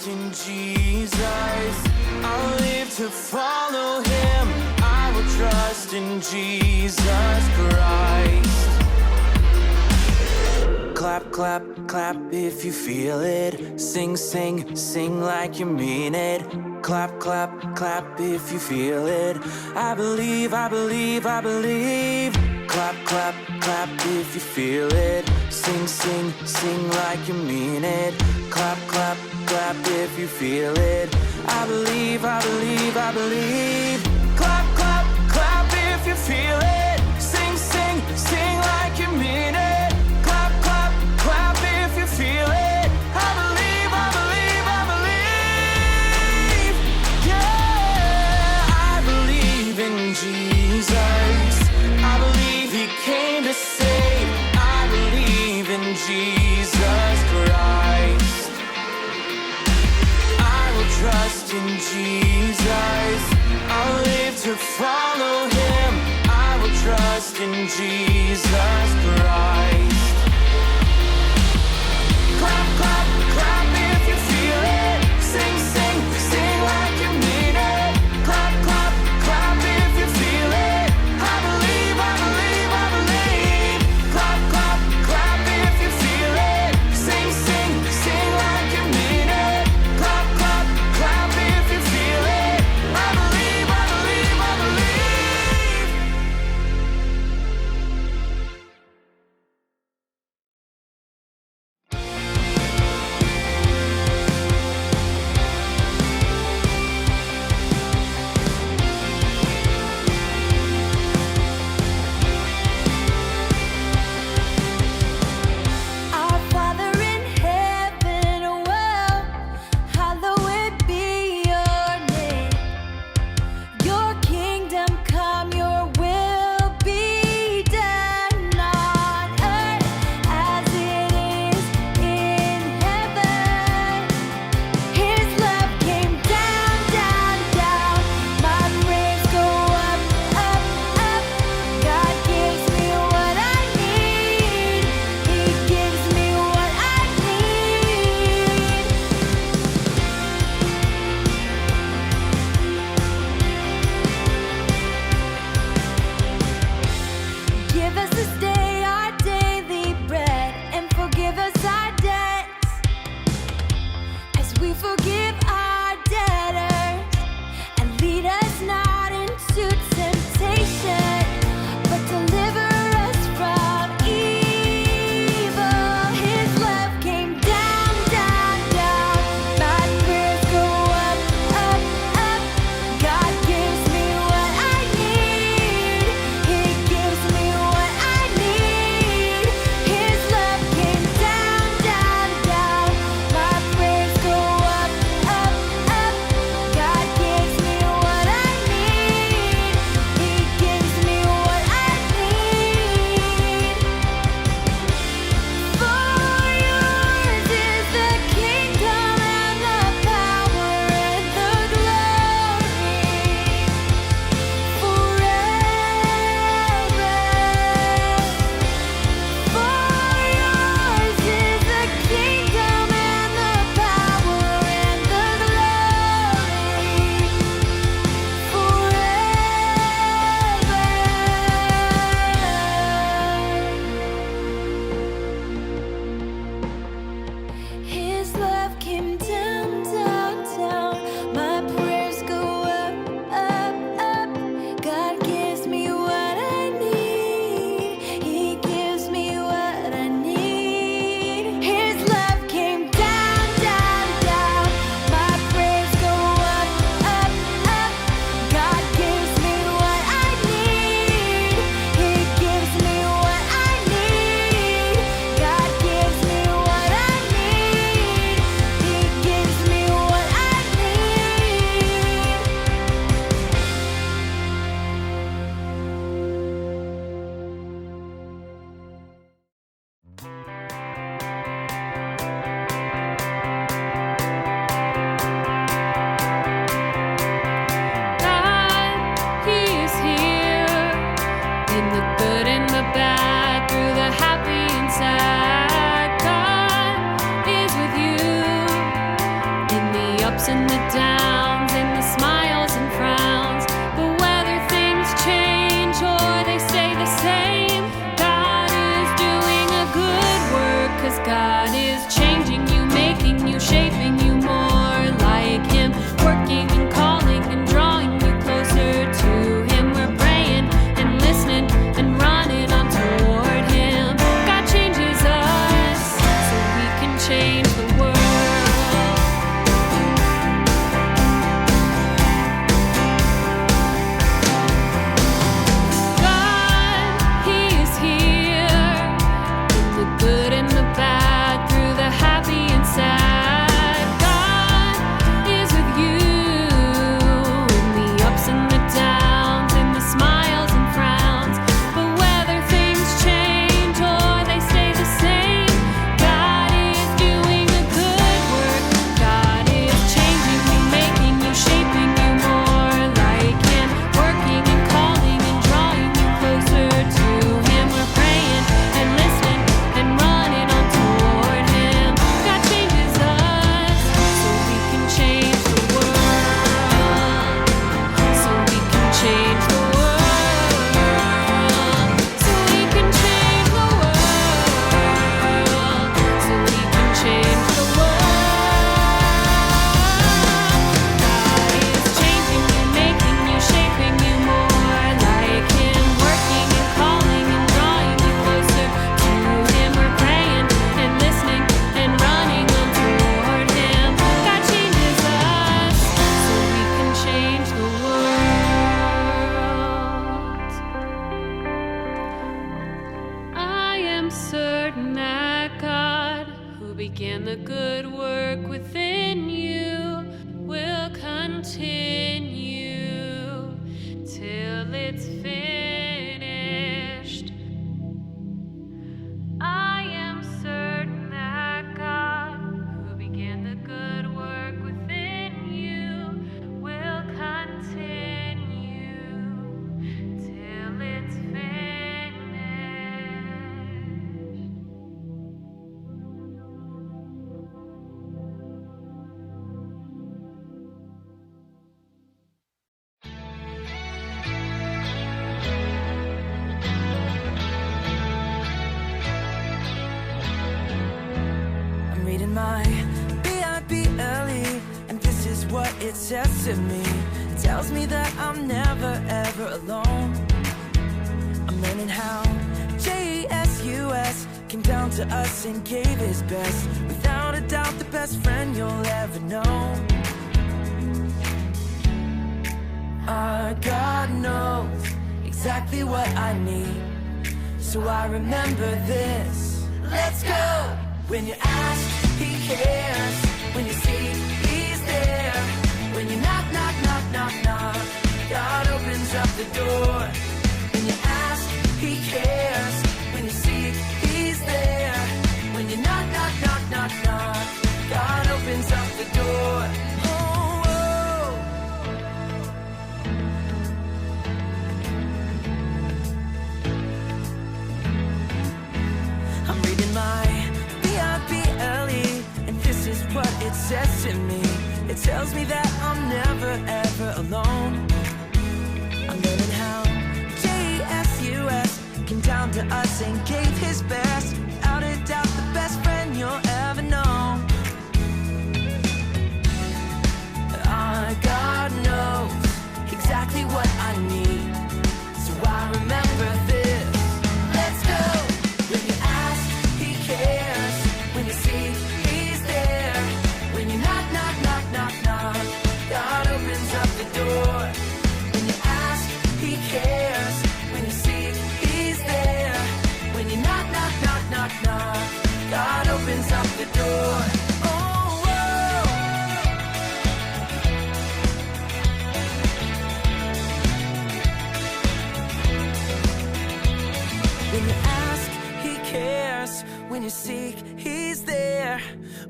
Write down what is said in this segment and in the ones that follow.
trust in Jesus. I'll live to follow him. I will trust in Jesus Christ. Clap, clap, clap if you feel it. Sing, sing, sing like you mean it. Clap, clap, clap if you feel it. I believe, I believe, I believe. Clap, clap, clap if you feel it. Sing, sing, sing like you mean it. Clap, clap, clap if you feel it. I believe, I believe, I believe. Clap, clap, clap if you feel it. Sing, sing, sing like you mean it. Clap, clap, clap if you feel it. I believe, I believe, I believe. Yeah, I believe in Jesus. I believe he came to save. I believe in Jesus Christ. I will trust in Jesus. I'll live to follow him. I will trust in Jesus Christ. Clap, clap, clap if you feel it. Sing, sing, sing like you mean it. Clap, clap, clap if you feel it. I believe, I believe, I believe. Clap, clap, clap if you feel it. Sing, sing, sing like you mean it. Clap, clap, clap if you feel it. I believe, I believe, I believe. it says to me. It tells me that I'm never ever alone. I'm learning how Jesus came down to us and gave his best. Without a doubt, the best friend you'll ever know. Our God knows exactly what I need, so I remember this. Let's go! When you ask, he cares. When you seek, he's there. When you knock, knock, knock, knock, knock, God opens up the door. When you ask, he cares. When you seek, he's there. When you knock, knock, knock, knock, knock, God opens up the door. Oh, oh. I'm reading my B-I-B-L-E, and this is what it says to me. It tells me that I'm never ever alone. I'm learning how Jesus came down to us and gave his best. Without a doubt, the best friend you'll ever know. Our God knows exactly what I need, so I remember this. Let's go! When you ask, he cares. When you seek, he's there. When you knock, knock, knock, knock, knock, God opens up the door. When you ask, he cares. When you seek, he's there. When you knock, knock, knock, knock, knock, God opens up the door. Oh, whoa. When you ask, he cares. When you seek, he's there.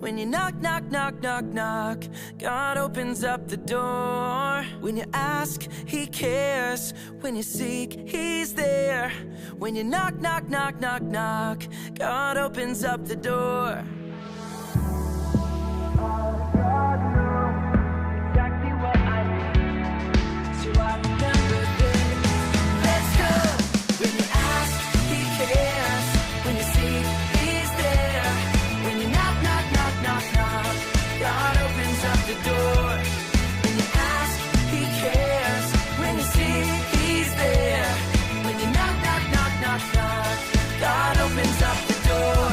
When you knock, knock, knock, knock, knock, God opens up the door. When you ask, he cares. When you seek, he's there. When you knock, knock, knock, knock, knock, God opens up the door. God knows exactly what I need, so I remember this. Let's go! When you ask, he cares. When you seek, he's there. When you knock, knock, knock, knock, knock, God opens up the door. When you ask, he cares. When you seek, he's there. When you knock, knock, knock, knock, knock, God opens up the door.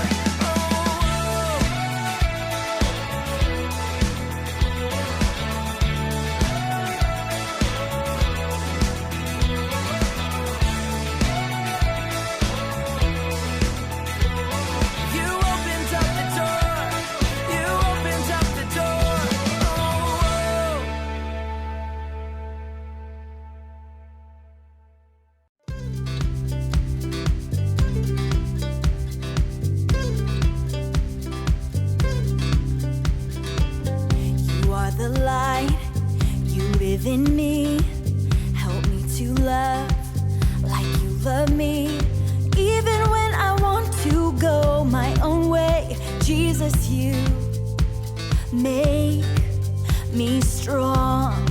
The light, you live in me. Help me to love like you love me. Even when I want to go my own way, Jesus, you make me strong.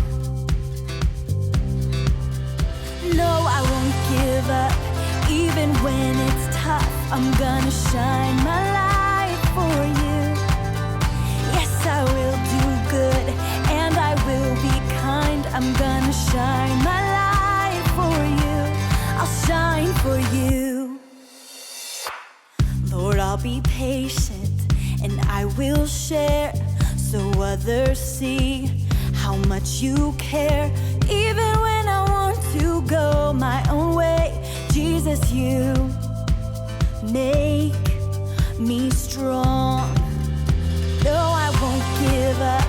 No, I won't give up. Even when it's tough, I'm gonna shine my light for you. Yes, I will do good, and I will be kind. I'm gonna shine my light for you. I'll shine for you. Lord, I'll be patient, and I will share, so others see how much you care. Even when I want to go my own way, Jesus, you make me strong. No, I won't give up.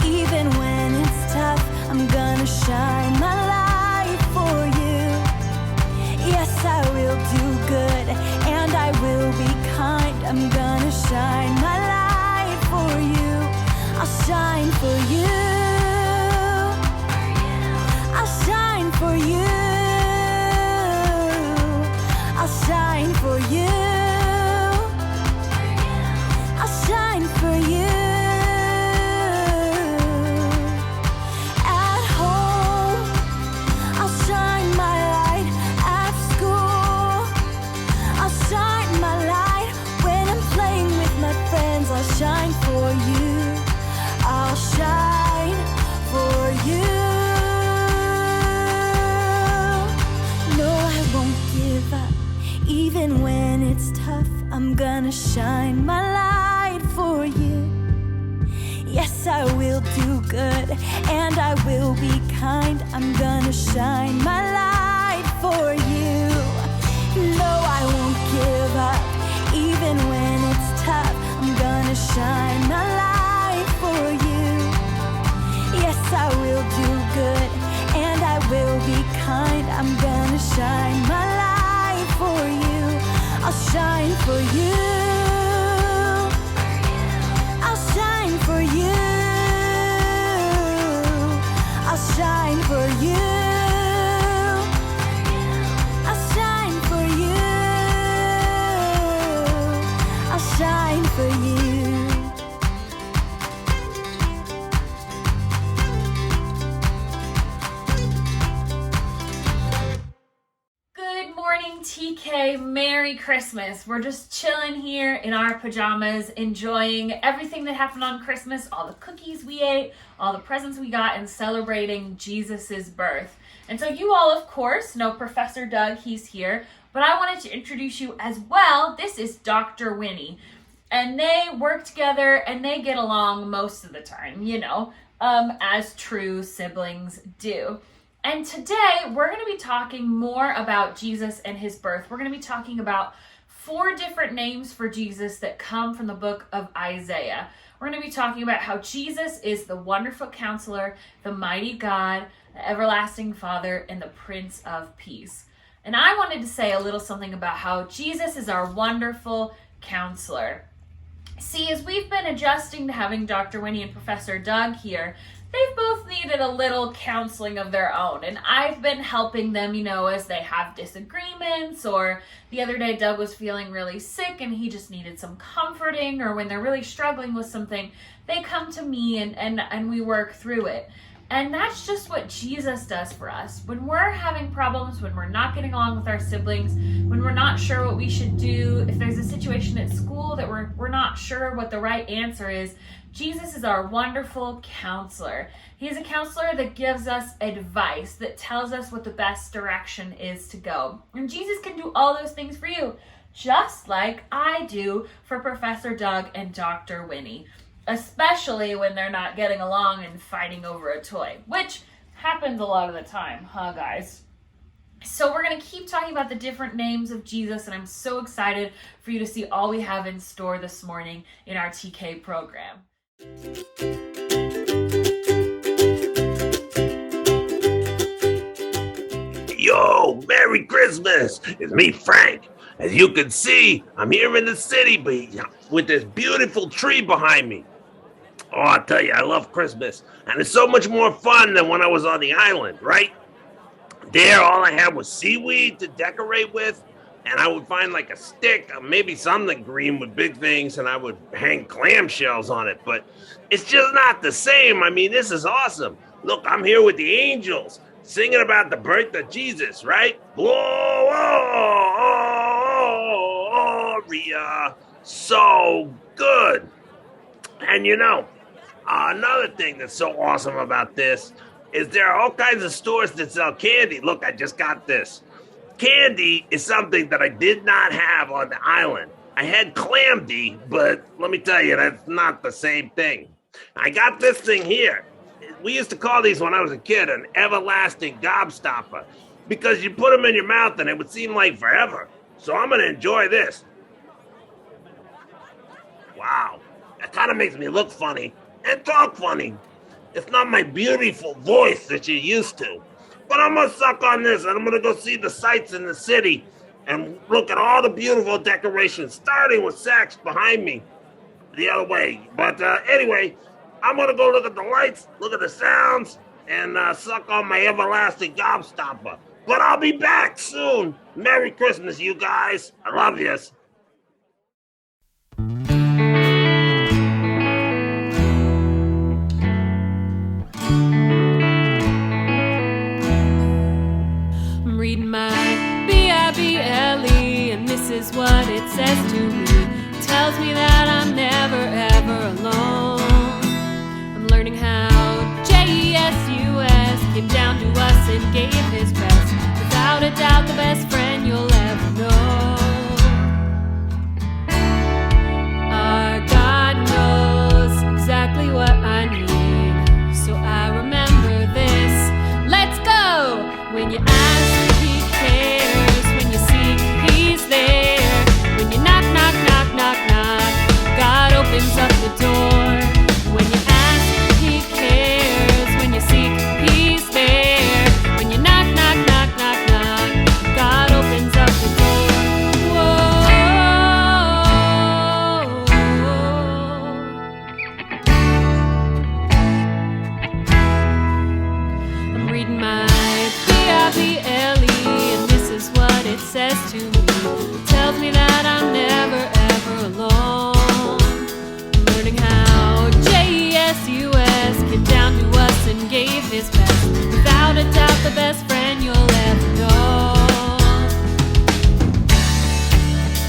Even when it's tough, I'm gonna shine my light for you. Yes, I will do good, and I will be kind. I'm gonna shine my light for you. I'll shine for you. I'll shine for you. I'll shine for you. gonna shine my light for you. Yes, I will do good and I will be kind. I'm gonna shine my light for you. No, I won't give up even when it's tough. I'm gonna shine my light for you. Yes, I will do good and I will be kind. I'm gonna shine my light for you. I'll shine for you. I'll shine for you. I'll shine for you. I'll shine for you. I'll shine for you. Good morning, TK. Merry Christmas. We're just chilling here in our pajamas, enjoying everything that happened on Christmas, all the cookies we ate, all the presents we got, and celebrating Jesus's birth. And so you all, of course, know Professor Doug. He's here. But I wanted to introduce you as well. This is Dr. Winnie. And they work together and they get along most of the time, as true siblings do. And today we're going to be talking more about Jesus and his birth. We're going to be talking about 4 different names for Jesus that come from the book of Isaiah. We're going to be talking about how Jesus is the wonderful counselor, the mighty God, the everlasting Father, and the Prince of Peace. And I wanted to say a little something about how Jesus is our wonderful counselor. See, as we've been adjusting to having Dr. Winnie and Professor Doug here, they've both needed a little counseling of their own. And I've been helping them, as they have disagreements, or the other day Doug was feeling really sick and he just needed some comforting, or when they're really struggling with something, they come to me and we work through it. And that's just what Jesus does for us. When we're having problems, when we're not getting along with our siblings, when we're not sure what we should do, if there's a situation at school that we're not sure what the right answer is, Jesus is our wonderful counselor. He's a counselor that gives us advice, that tells us what the best direction is to go. And Jesus can do all those things for you, just like I do for Professor Doug and Dr. Winnie. Especially when they're not getting along and fighting over a toy, which happens a lot of the time, huh, guys? So we're going to keep talking about the different names of Jesus, and I'm so excited for you to see all we have in store this morning in our TK program. Yo, Merry Christmas! It's me, Frank. As you can see, I'm here in the city with this beautiful tree behind me. Oh, I'll tell you, I love Christmas. And it's so much more fun than when I was on the island, right? There, all I had was seaweed to decorate with, and I would find like a stick, maybe something green with big things, and I would hang clamshells on it. But it's just not the same. I mean, this is awesome. Look, I'm here with the angels, singing about the birth of Jesus, right? Gloria. So good. And another thing that's so awesome about this is there are all kinds of stores that sell candy. Look, I just got this. Candy is something that I did not have on the island. I had clamdy, but let me tell you, that's not the same thing. I got this thing here. We used to call these when I was a kid an everlasting gobstopper because you put them in your mouth and it would seem like forever. So I'm going to enjoy this. Wow, that kind of makes me look funny and talk funny. It's not my beautiful voice that you're used to. But I'm going to suck on this and I'm going to go see the sights in the city and look at all the beautiful decorations, starting with Saks behind me the other way. But anyway, I'm going to go look at the lights, look at the sounds, and suck on my everlasting gobstopper. But I'll be back soon. Merry Christmas, you guys. I love yous. I'm reading my Bible, and this is what it says to me. It tells me that I'm never ever alone. I'm learning how Jesus came down to us and gave his best. Without a doubt, the best friend you'll ever know. When you ask, He cares. When you seek, He's there. When you knock, knock, knock, knock, knock, God opens up the door. When you ask, He cares. When you seek, He's there. When you knock, knock, knock, knock, knock, God opens up the door. I'm reading my Bible, and this is what it says to me. It tells me that I'm never ever alone. I'm learning how Jesus came down to us and gave His best. Without a doubt, the best friend you'll ever know.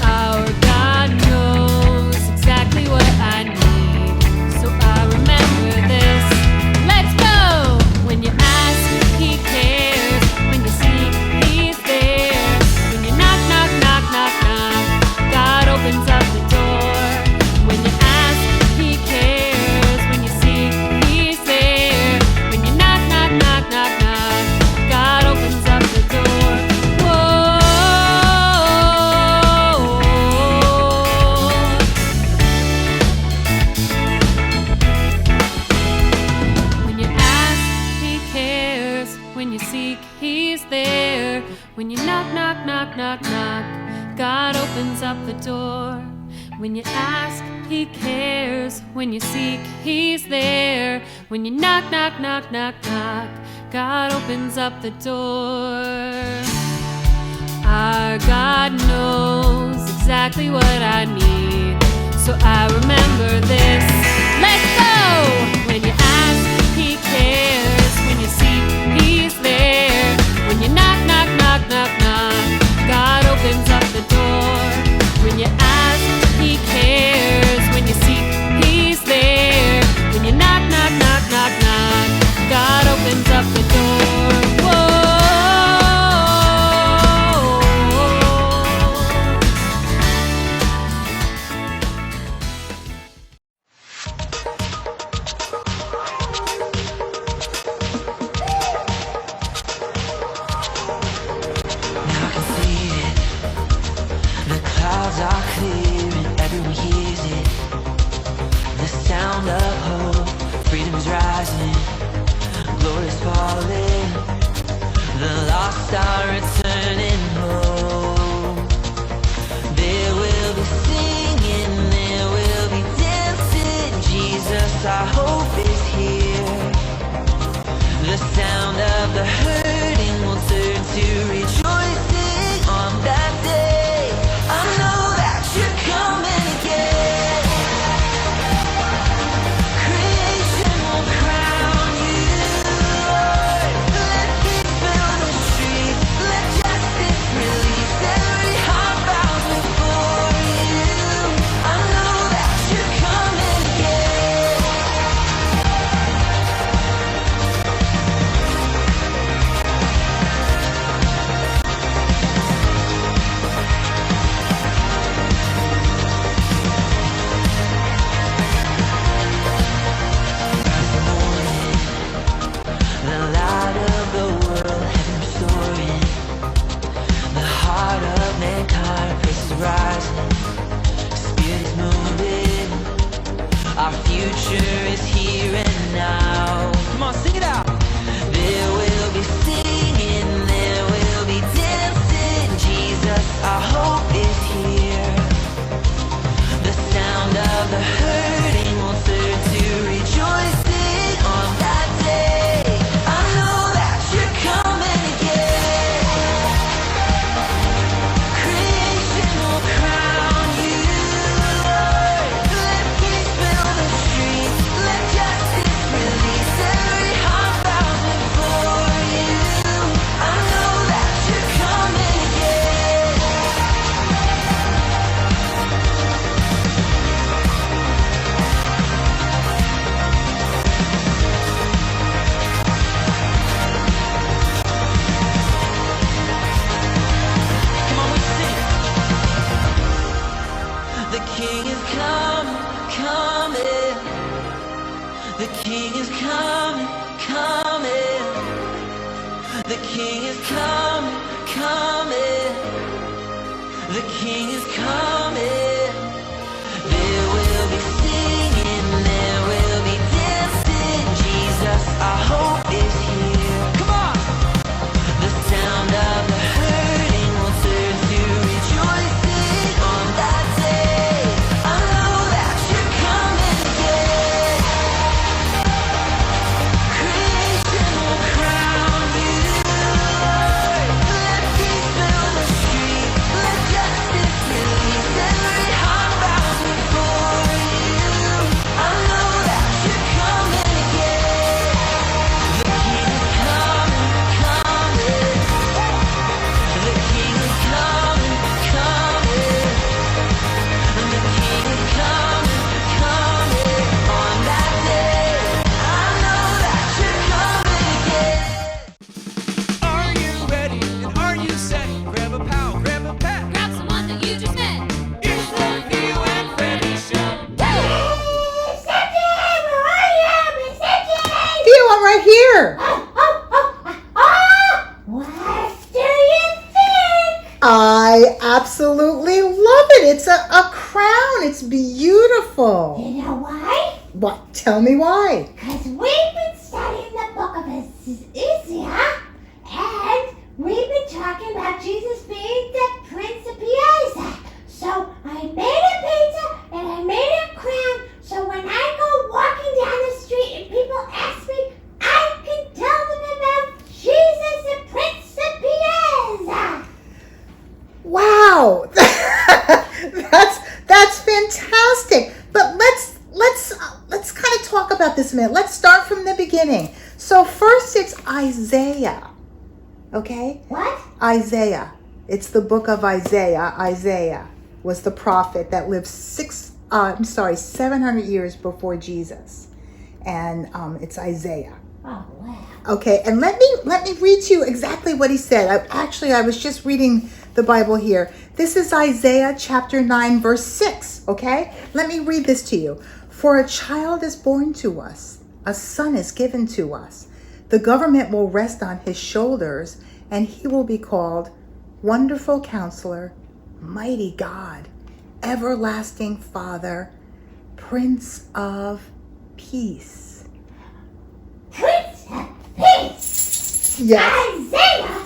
Our God knows exactly what I need, so I remember this. Let's go! When you ask, He cares. When you seek, He's there. When you knock, knock, knock, knock, knock, God opens up the door. When you ask, He cares. When you seek, He's there. When you knock, knock, knock, knock, knock, God opens up the door. When you ask, He cares. When you seek, He's there. When you knock, knock, knock, knock, knock, God opens up the door. When you ask, He cares. When you seek, He's there. When you knock, knock, knock, knock, knock, God opens up the door. Our God knows exactly what I need, so I remember this. Let's go! When you ask, He cares. When you seek, He's there. When you knock, knock, knock, knock, knock, God opens up the door. When you ask, He cares. When you seek, He's there. When you knock, knock, knock, knock, knock, God opens up the door. Whoa. Now I can see it. The clouds are clearing, everyone hears it. The sound of hope, freedom's rising, glory's falling. The lost are returning home. There will be singing, there will be dancing. Jesus, our hope is here. The sound of the hurting will turn to rejoicing on that day. I know that you're coming again. Creation will crown you, Lord. Let peace fill the streets. Let justice release every heart bows before you. I know that you're coming again. The light of the world, heaven restoring. The heart of mankind, faith is rising. Spirit is moving. Our future is here and now. Come on, sing it out. There will be singing, there will be dancing. Jesus, our hope is here. The sound of the hurting will turn to rejoicing on that day. I know that you're coming again. Creation will crown you, Lord. Let peace fill the streets. Let justice release every heart bows before you. I know that you're coming again. Come on, we sing. The King is coming, coming. The King is coming, coming. The The King is coming, coming. The King is coming. There will be singing, there will be dancing. Jesus, our hope is here. Come on! The sound of the hurting will turn to rejoicing on that day. I know that you're coming again. Creation will crown you, Lord. Let peace fill the street. Let justice release every heart bound before you. I know that you're coming again. The King is coming, coming. The King is coming, coming. The King is coming, coming. On that day, I know that you're coming again. Are you ready? And are you set? Grab a pal, grab a pet. Grab someone that you just met. It's the Theo and Freddy Show. Theo, I'm right here. What do you think? I absolutely love it. It's a crown. It's beautiful. You know why? What? Tell me why. Because we've been studying the book of Isaiah, and we've been talking about Jesus being the Prince of Peace. So I made a pizza and I made a crown, so when I go walking down the street and people ask me, I can tell them about Jesus, the Prince of Peace. Wow. that's fantastic. But let's kind of talk about this a minute. Let's start from the beginning. So first it's Isaiah. Okay? What? Isaiah. It's the book of Isaiah. Isaiah was the prophet that lived 700 years before Jesus. And it's Isaiah. Oh, wow. Okay, and let me read to you exactly what he said. I was just reading the Bible here. This is Isaiah chapter 9, verse 6, okay? Let me read this to you. For a child is born to us, a son is given to us. The government will rest on his shoulders, and he will be called Wonderful Counselor, Mighty God, Everlasting Father, Prince of Peace. Prince of Peace. Yes. Isaiah.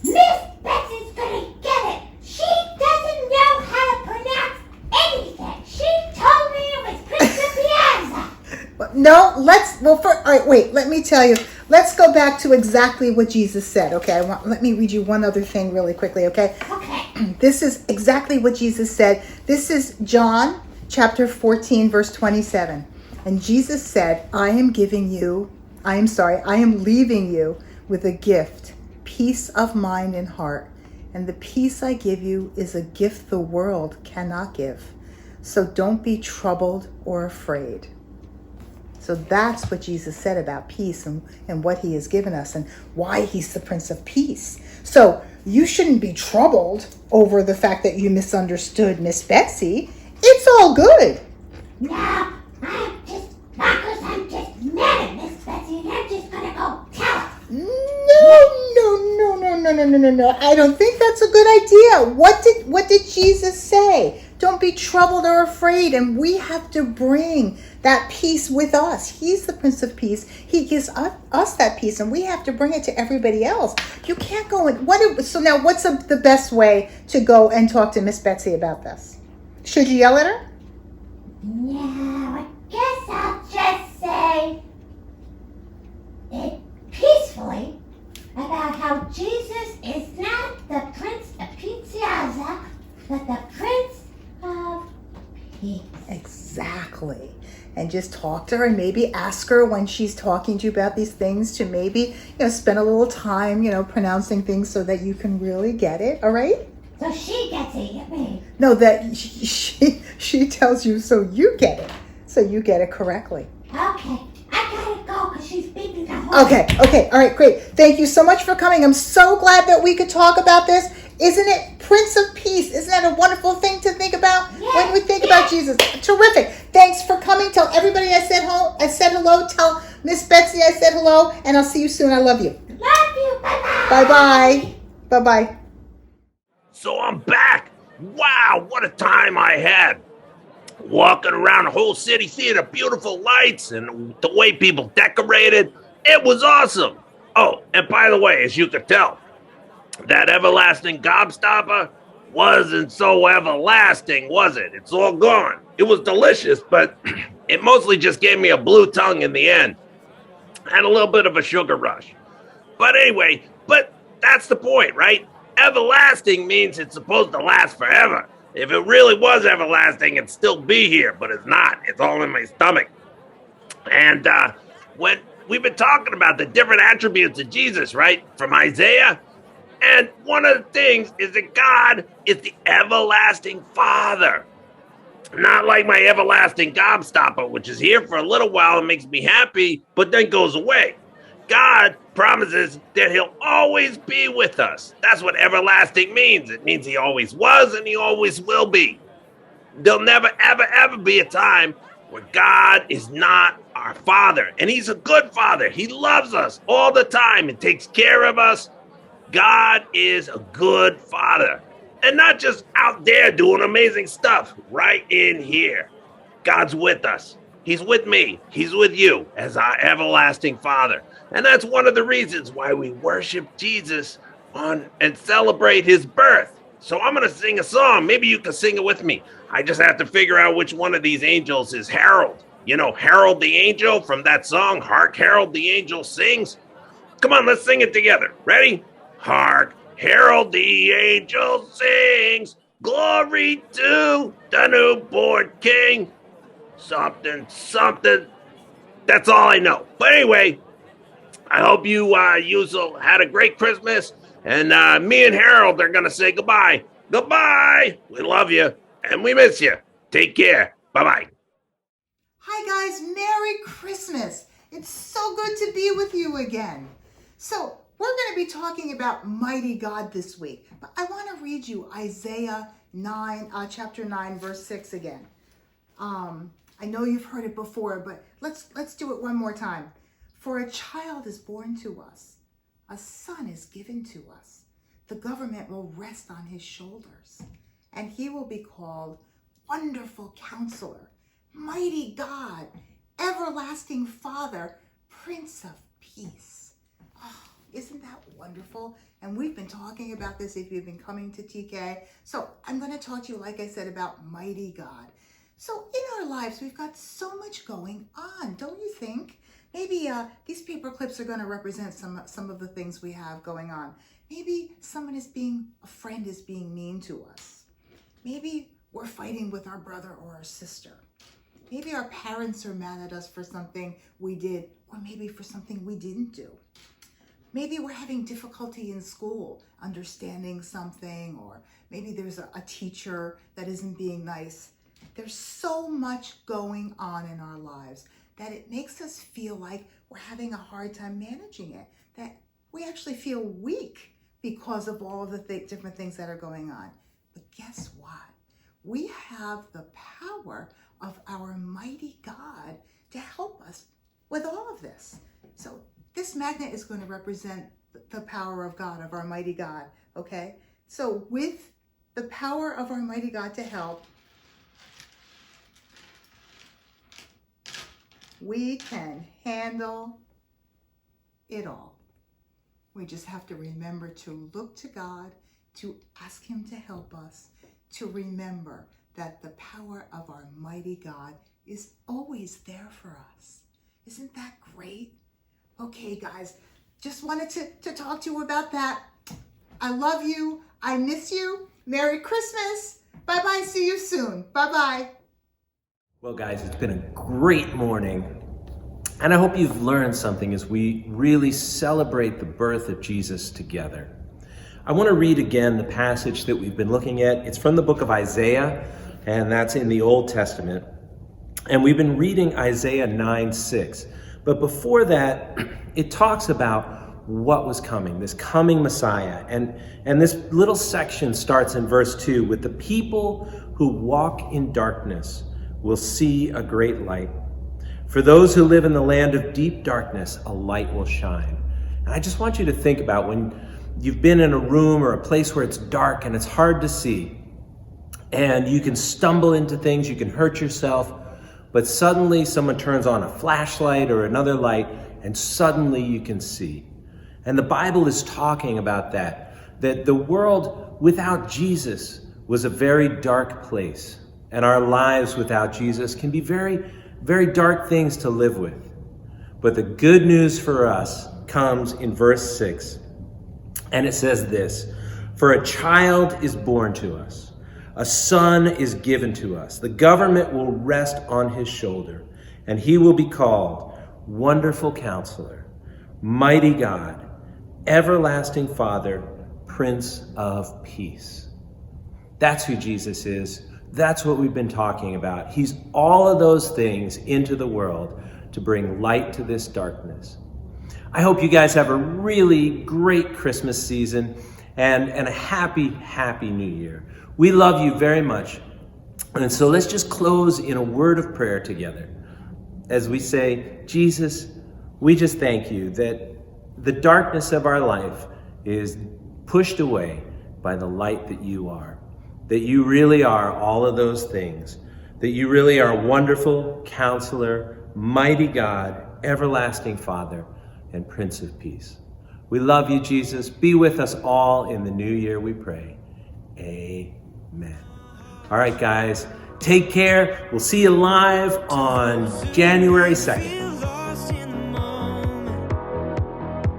Miss Betsy's gonna get it. She doesn't know how to pronounce anything. She told me it was Prince of Peace. No, all right, wait, let me tell you. Let's go back to exactly what Jesus said, okay? Let me read you one other thing really quickly, okay? Okay. This is exactly what Jesus said. This is John chapter 14, verse 27. And Jesus said, I am leaving you with a gift, peace of mind and heart. And the peace I give you is a gift the world cannot give. So don't be troubled or afraid. So that's what Jesus said about peace and what he has given us and why he's the Prince of Peace. So you shouldn't be troubled over the fact that you misunderstood Miss Betsy. It's all good. No, I'm just mad at Miss Betsy, and I'm just gonna go tell her. No. I don't think that's a good idea. What did Jesus say? Don't be troubled or afraid. And we have to bring that peace with us. He's the Prince of Peace. He gives us that peace, and we have to bring it to everybody else. You can't go and so now what's the best way to go and talk to Miss Betsy about this? Should you yell at her? No, I guess I'll just say it peacefully about how Jesus is not the Prince of Piazza, but the Prince of Peace. Exactly. And just talk to her and maybe ask her when she's talking to you about these things to maybe, spend a little time, pronouncing things so that you can really get it. All right? So she gets it at me. No, that she tells you so you get it. So you get it correctly. Okay. I gotta go because she's beeping the horn. Okay. All right, great. Thank you so much for coming. I'm so glad that we could talk about this. Isn't it Prince of Peace? Isn't that a wonderful thing to think about when we think about Jesus? Terrific. Thanks for coming. Tell everybody I said hello. Tell Miss Betsy, I said hello, and I'll see you soon. I love you. Love you. Bye-bye. Bye-bye. Bye-bye. So I'm back. Wow, what a time I had. Walking around the whole city, seeing the beautiful lights and the way people decorated. It was awesome. Oh, and by the way, as you could tell, that everlasting gobstopper wasn't so everlasting, was it? It's all gone. It was delicious, but it mostly just gave me a blue tongue in the end. And a little bit of a sugar rush. But anyway, that's the point, right? Everlasting means it's supposed to last forever. If it really was everlasting, it'd still be here, but it's not. It's all in my stomach. And when we've been talking about the different attributes of Jesus, right? From Isaiah. And one of the things is that God is the everlasting Father. Not like my everlasting gobstopper, which is here for a little while and makes me happy, but then goes away. God promises that he'll always be with us. That's what everlasting means. It means he always was and he always will be. There'll never, ever, ever be a time where God is not our Father. And he's a good Father. He loves us all the time and takes care of us. God is a good Father. And not just out there doing amazing stuff, right in here. God's with us. He's with me. He's with you as our everlasting Father. And that's one of the reasons why we worship Jesus and celebrate his birth. So I'm going to sing a song. Maybe you can sing it with me. I just have to figure out which one of these angels is Harold. You know, Harold the angel from that song, Hark Herald the Angel Sings. Come on, let's sing it together. Ready? Hark Herald the angel sings, glory to the newborn king. Something, something. That's all I know. But anyway, I hope you had a great Christmas. And me and Harold are going to say goodbye. Goodbye. We love you. And we miss you. Take care. Bye-bye. Hi, guys. Merry Christmas. It's so good to be with you again. So, we're going to be talking about mighty God this week. But I want to read you Isaiah chapter 9, verse 6 again. I know you've heard it before, but let's do it one more time. For a child is born to us, a son is given to us. The government will rest on his shoulders, and he will be called Wonderful Counselor, Mighty God, Everlasting Father, Prince of Peace. Oh, isn't that wonderful? And we've been talking about this if you've been coming to TK. So I'm going to talk to you, like I said, about mighty God. So in our lives, we've got so much going on, don't you think? Maybe these paper clips are going to represent some of the things we have going on. Maybe a friend is being mean to us. Maybe we're fighting with our brother or our sister. Maybe our parents are mad at us for something we did, or maybe for something we didn't do. Maybe we're having difficulty in school understanding something, or maybe there's a teacher that isn't being nice. There's so much going on in our lives that it makes us feel like we're having a hard time managing it, that we actually feel weak because of all of the different things that are going on. But guess what? We have the power of our mighty God to help us with all of this. So this magnet is going to represent the power of God, of our mighty God, okay? So with the power of our mighty God to help, we can handle it all. We just have to remember to look to God, to ask him to help us, to remember that the power of our mighty God is always there for us. Isn't that great? Okay, guys, just wanted to talk to you about that. I love you. I miss you. Merry Christmas. Bye-bye. See you soon. Bye-bye. Well, guys, it's been a great morning, and I hope you've learned something as we really celebrate the birth of Jesus together. I want to read again the passage that we've been looking at. It's from the book of Isaiah, and that's in the Old Testament. And we've been reading Isaiah 9:6. But before that, it talks about what was coming, this coming Messiah. And this little section starts in verse 2 with the people who walk in darkness will see a great light. For those who live in the land of deep darkness, a light will shine. And I just want you to think about when you've been in a room or a place where it's dark and it's hard to see, and you can stumble into things, you can hurt yourself, but suddenly someone turns on a flashlight or another light, and suddenly you can see. And the Bible is talking about that the world without Jesus was a very dark place, and our lives without Jesus can be very, very dark things to live with. But the good news for us comes in verse 6, and it says this: "For a child is born to us, a son is given to us. The government will rest on his shoulder, and he will be called Wonderful Counselor, Mighty God, Everlasting Father, Prince of Peace." That's who Jesus is. That's what we've been talking about. He's all of those things into the world to bring light to this darkness. I hope you guys have a really great Christmas season and a happy, happy New Year. We love you very much. And so let's just close in a word of prayer together as we say, Jesus, we just thank you that the darkness of our life is pushed away by the light that you are, that you really are all of those things, that you really are Wonderful Counselor, Mighty God, Everlasting Father, and Prince of Peace. We love you, Jesus. Be with us all in the new year, we pray. Amen. All right, guys, take care. We'll see you live on January 2nd.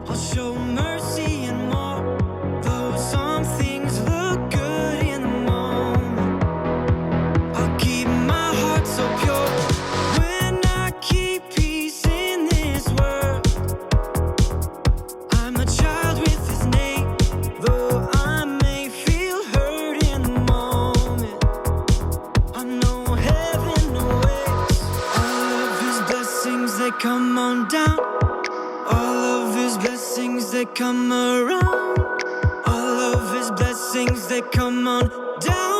I'll show mercy and more, though some things look good in the moment. I'll keep my heart so pure when I keep peace in this world. I'm a child with his name, though I may feel hurt in the moment. I know heaven awaits. All of his blessings, they come on down. All of his blessings, they come around. All of his blessings, they come on down.